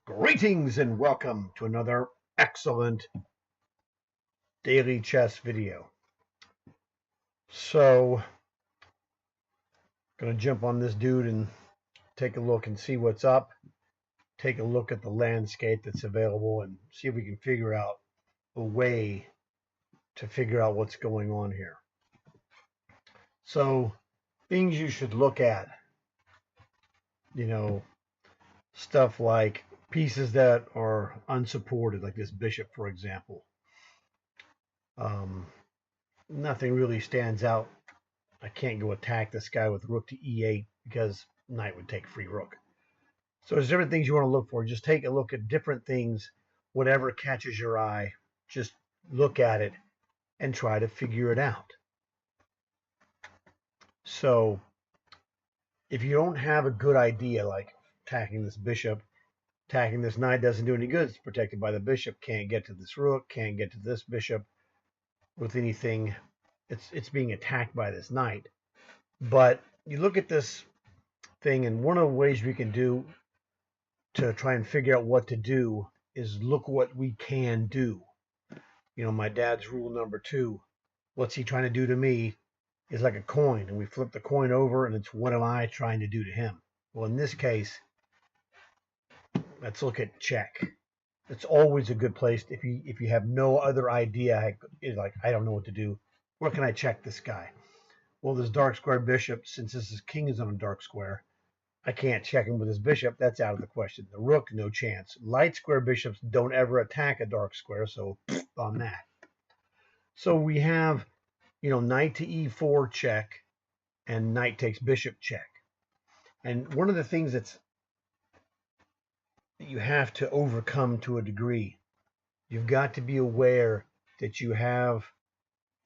Greetings and welcome to another excellent daily chess video. So, gonna jump on this dude and take a look and see what's up. Take a look at the landscape that's available and see if we can figure out a way to figure out what's going on here. So, things you should look at, stuff like pieces that are unsupported, like this bishop, for example. Nothing really stands out. I can't go attack this guy with rook to e8 because knight would take free rook. So there's different things you want to look for. Just take a look at different things, whatever catches your eye. Just look at it and try to figure it out. So if you don't have a good idea, like attacking this bishop, attacking this knight doesn't do any good. It's protected by the bishop. Can't get to this rook. Can't get to this bishop with anything. It's being attacked by this knight. But you look at this thing, and one of the ways we can do to try and figure out what to do is look what we can do. My dad's rule number 2, what's he trying to do to me, is like a coin, and we flip the coin over, and it's what am I trying to do to him. Well, in this case, let's look at check. It's always a good place if you have no other idea, like I don't know what to do. Where can I check this guy? Well, this dark square bishop, since this is king is on a dark square, I can't check him with his bishop. That's out of the question. The rook, no chance. Light square bishops don't ever attack a dark square, so on that. So we have, knight to e4 check, and knight takes bishop check. And one of the things that you have to overcome to a degree, you've got to be aware that you have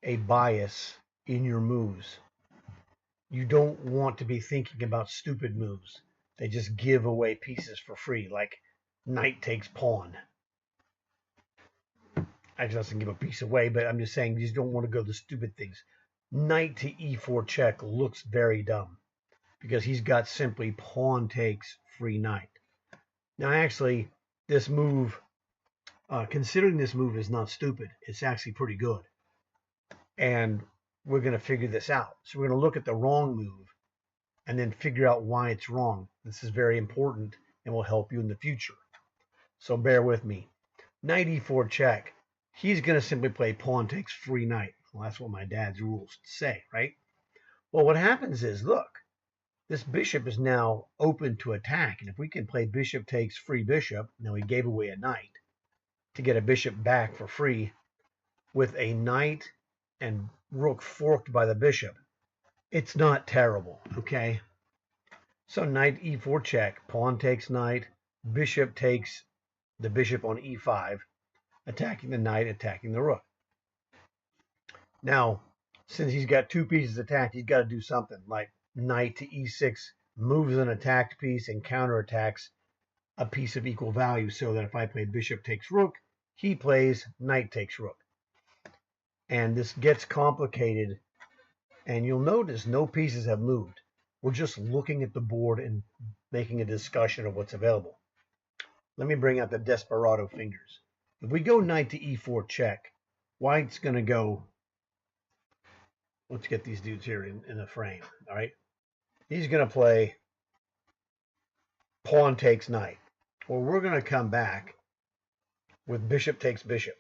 a bias in your moves. You don't want to be thinking about stupid moves. They just give away pieces for free, like knight takes pawn. It doesn't give a piece away, but I'm just saying you just don't want to go to stupid things. Knight to e4 check looks very dumb because he's got simply pawn takes free knight. Now, actually, this move, considering this move is not stupid, it's actually pretty good. And we're going to figure this out. So we're going to look at the wrong move and then figure out why it's wrong. This is very important and will help you in the future. So bear with me. Knight e4 check. He's going to simply play pawn takes free knight. Well, that's what my dad's rules say, right? Well, what happens is, look, this bishop is now open to attack. And if we can play bishop takes free bishop, now he gave away a knight to get a bishop back for free with a knight and rook forked by the bishop. It's not terrible, okay? So knight e4 check, pawn takes knight, bishop takes the bishop on e5, attacking the knight, attacking the rook. Now, since he's got 2 pieces attacked, he's got to do something, like knight to e6 moves an attacked piece and counterattacks a piece of equal value, so that if I play bishop takes rook, he plays knight takes rook. And this gets complicated, and you'll notice no pieces have moved. We're just looking at the board and making a discussion of what's available. Let me bring out the desperado fingers. If we go knight to e4 check, white's going to go, let's get these dudes here in the frame, all right? He's going to play pawn takes knight. Well, we're going to come back with bishop takes bishop.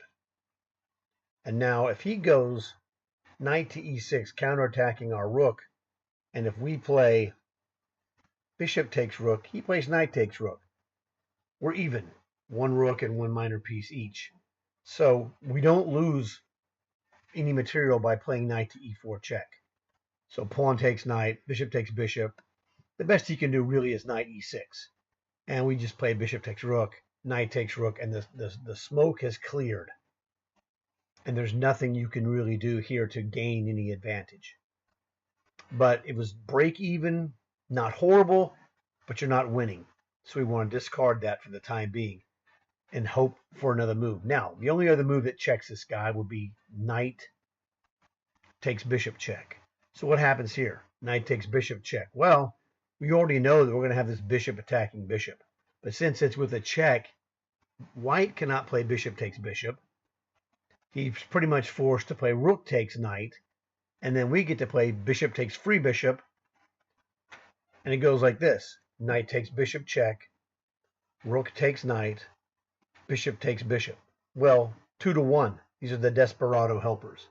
And now if he goes knight to e6, counterattacking our rook, and if we play bishop takes rook, he plays knight takes rook. We're even, 1 rook and 1 minor piece each. So we don't lose any material by playing knight to e4 check. So pawn takes knight, bishop takes bishop. The best he can do really is knight e6. And we just play bishop takes rook, knight takes rook, and the smoke has cleared. And there's nothing you can really do here to gain any advantage. But it was break even, not horrible, but you're not winning. So we want to discard that for the time being and hope for another move. Now, the only other move that checks this guy would be knight takes bishop check. So what happens here? Knight takes bishop check. Well, we already know that we're going to have this bishop attacking bishop. But since it's with a check, white cannot play bishop takes bishop. He's pretty much forced to play rook takes knight. And then we get to play bishop takes free bishop. And it goes like this. Knight takes bishop check. Rook takes knight. Bishop takes bishop. Well, 2-1. These are the desperado helpers.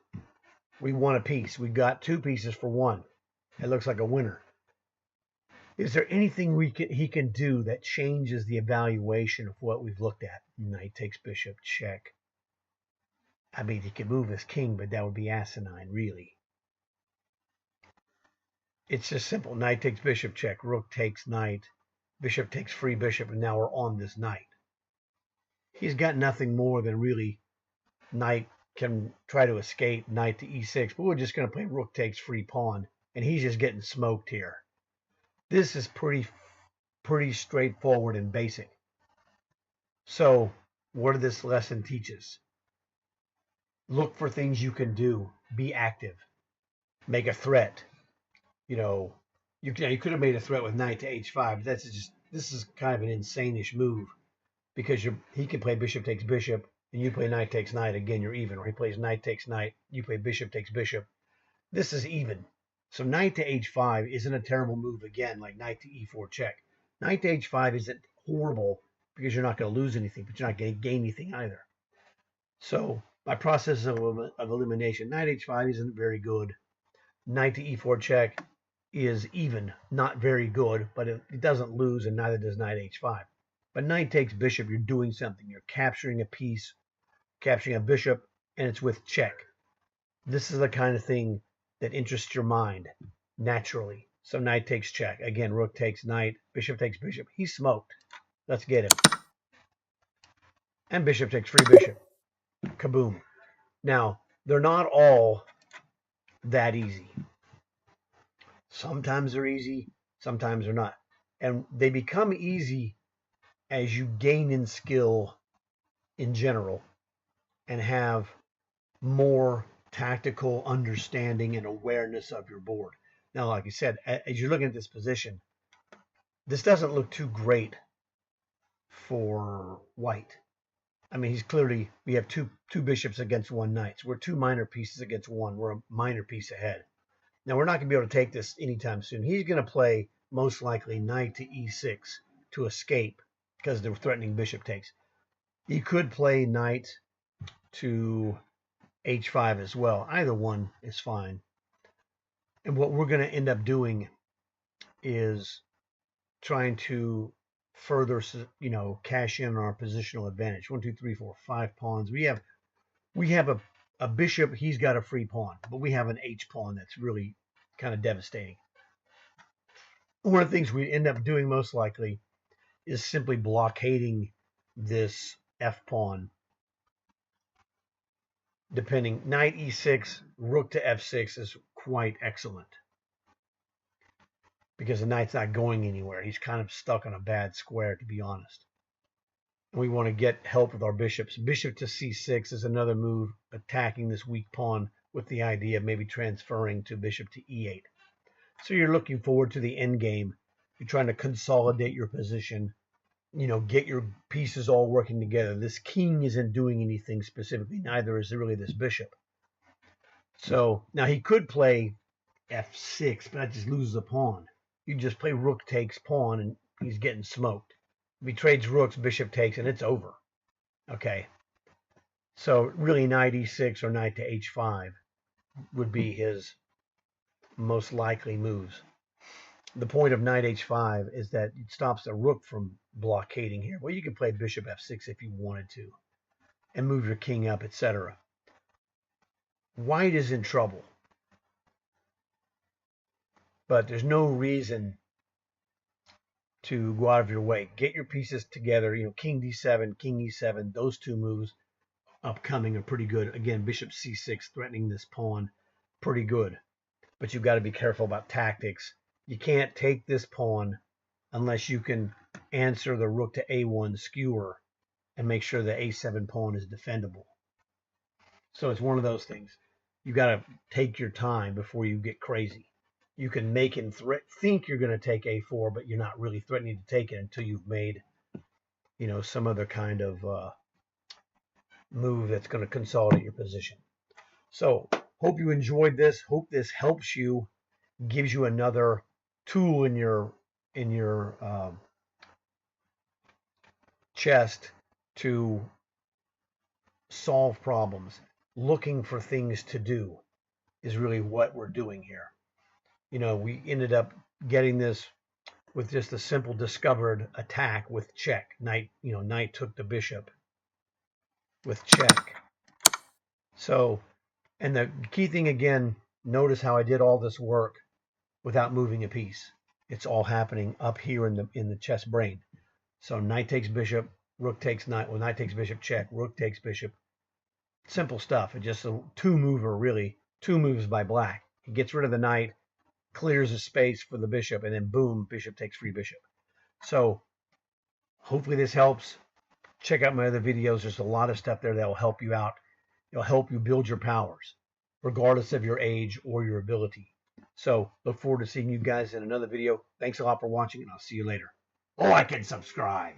We won a piece. We got 2 pieces for 1. It looks like a winner. Is there anything he can do that changes the evaluation of what we've looked at? Knight takes bishop, check. I mean, he could move his king, but that would be asinine, really. It's just simple. Knight takes bishop, check. Rook takes knight. Bishop takes free bishop, and now we're on this knight. He's got nothing more than really knight can try to escape knight to e6, but we're just going to play rook takes free pawn, and he's just getting smoked here. This is pretty straightforward and basic. So what did this lesson teach us? Look for things you can do. Be active. Make a threat. You know, you could have made a threat with knight to h5. But this is kind of an insane-ish move because he can play bishop takes bishop and you play knight takes knight. Again, you're even. Or he plays knight takes knight. You play bishop takes bishop. This is even. So knight to h5 isn't a terrible move again, like knight to e4 check. Knight to h5 isn't horrible because you're not going to lose anything, but you're not going to gain anything either. So by process of elimination, knight h5 isn't very good. Knight to e4 check is even, not very good, but it doesn't lose, and neither does knight h5. But knight takes bishop, you're doing something. You're capturing a piece, capturing a bishop, and it's with check. This is the kind of thing that interests your mind naturally. So knight takes check. Again, rook takes knight, bishop takes bishop. He's smoked. Let's get him. And bishop takes free bishop. Kaboom. Now, they're not all that easy. Sometimes they're easy, sometimes they're not. And they become easy as you gain in skill in general and have more tactical understanding and awareness of your board. Now, like I said, as you're looking at this position, this doesn't look too great for white. I mean, we have two bishops against 1 knight. So we're 2 minor pieces against 1. We're a minor piece ahead. Now, we're not going to be able to take this anytime soon. He's going to play, most likely, knight to e6 to escape because they're threatening bishop takes. He could play knight to h5 as well. Either one is fine. And what we're going to end up doing is trying to further, cash in on our positional advantage. 1, 2, 3, 4, 5 pawns. We have a bishop. He's got a free pawn, but we have an h pawn that's really kind of devastating. One of the things we end up doing most likely is simply blockading this f pawn. Depending, knight e6, rook to f6 is quite excellent because the knight's not going anywhere. He's kind of stuck on a bad square, to be honest. And we want to get help with our bishops. Bishop to c6 is another move, attacking this weak pawn with the idea of maybe transferring to bishop to e8. So you're looking forward to the end game. You're trying to consolidate your position, get your pieces all working together. This king isn't doing anything specifically. Neither is really this bishop. So now he could play f6, but that just loses a pawn. You just play rook takes pawn, and he's getting smoked. If he trades rooks, bishop takes, and it's over. Okay. So really knight e6 or knight to h5 would be his most likely moves. The point of knight h5 is that it stops the rook from blockading here. Well, you can play bishop f6 if you wanted to and move your king up, etc. White is in trouble. But there's no reason to go out of your way. Get your pieces together. King d7, king e7, those 2 moves upcoming are pretty good. Again, bishop c6 threatening this pawn, pretty good. But you've got to be careful about tactics. You can't take this pawn unless you can answer the rook to a1 skewer and make sure the a7 pawn is defendable. So it's one of those things. You got to take your time before you get crazy. You can make him think you're going to take a4, but you're not really threatening to take it until you've made some other kind of move that's going to consolidate your position. So hope you enjoyed this. Hope this helps you, gives you another tool in your chest to solve problems. Looking for things to do is really what we're doing here. We ended up getting this with just a simple discovered attack with check. Knight took the bishop with check. So, and the key thing again, notice how I did all this work without moving a piece. It's all happening up here in the chess brain. So knight takes bishop, rook takes knight. Well, knight takes bishop, check. Rook takes bishop. Simple stuff. It's just a two moves by black. He gets rid of the knight, clears a space for the bishop, and then boom, bishop takes free bishop. So hopefully this helps. Check out my other videos. There's a lot of stuff there that will help you out. It'll help you build your powers, regardless of your age or your ability. So look forward to seeing you guys in another video. Thanks a lot for watching, and I'll see you later. Like and subscribe.